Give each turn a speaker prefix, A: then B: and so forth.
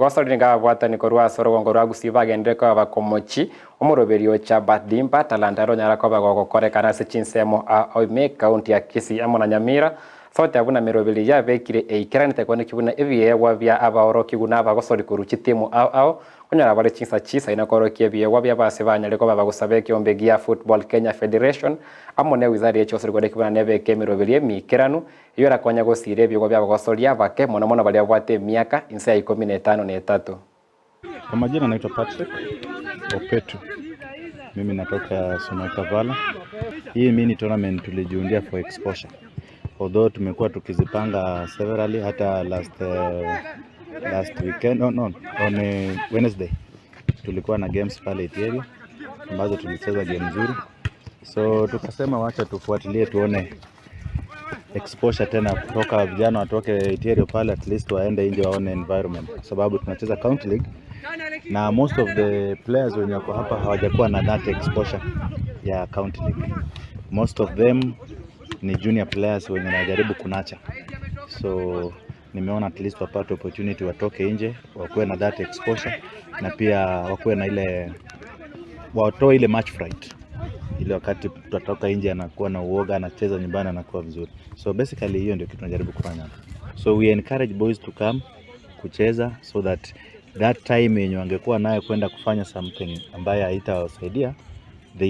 A: Gosori nga bwatani korwa soro ngorwa Gusii bagende ko bakomochi omuroberio cha Badimba talantaro nyara ko bagokore kana se chinsemo oime county ya Kisii na Nyamira sote abuna mirobeli ya bekire eikiranite kone kibuna ebiyewa bya abaoro kiguna bagosori kuruchitemu ao kunyara bale chinsa chisa inakoro kiebiyewa bya base banyale ko bagosabe kiombe gia Football Kenya Federation amone wizari echo sori kone kibuna nebe kemirobeli mikiranu yora kwanya gosire byo bya bagosoria bake mono bali abwate miaka insa ya 13.
B: Kwa majina naitwa Patrick Opetu. Mimi natoka Sumaitavala. Hii mini tournament tulijiundia for exposure. Although tumekuwa tukizipanga severally hata last weekend on Wednesday tulikuwa na games pale Itieri ambazo tulicheza game nzuri. So tukasema wacha tufuatilie tuone exposure tena kutoka vijana watoke Itieri pale at least waende nje waone environment kwa sababu tunacheza county league na most of the players wenye wako hapa hawajakuwa na that exposure ya county league. Most of them ni junior players wenye wanajaribu kunacha. So nimeona at least wapate opportunity watoke nje wakuwe na that exposure na pia wakuwe na ile watoe ile match fright. Ile wakati tutatoka nje anakuwa na uoga anacheza nyumbani anakuwa vizuri. So basically hiyo ndio kitu tunajaribu kufanya. So we encourage boys to come kucheza so that time yenye wangekuwa nayo kwenda kufanya something ambayo haitawasaidia they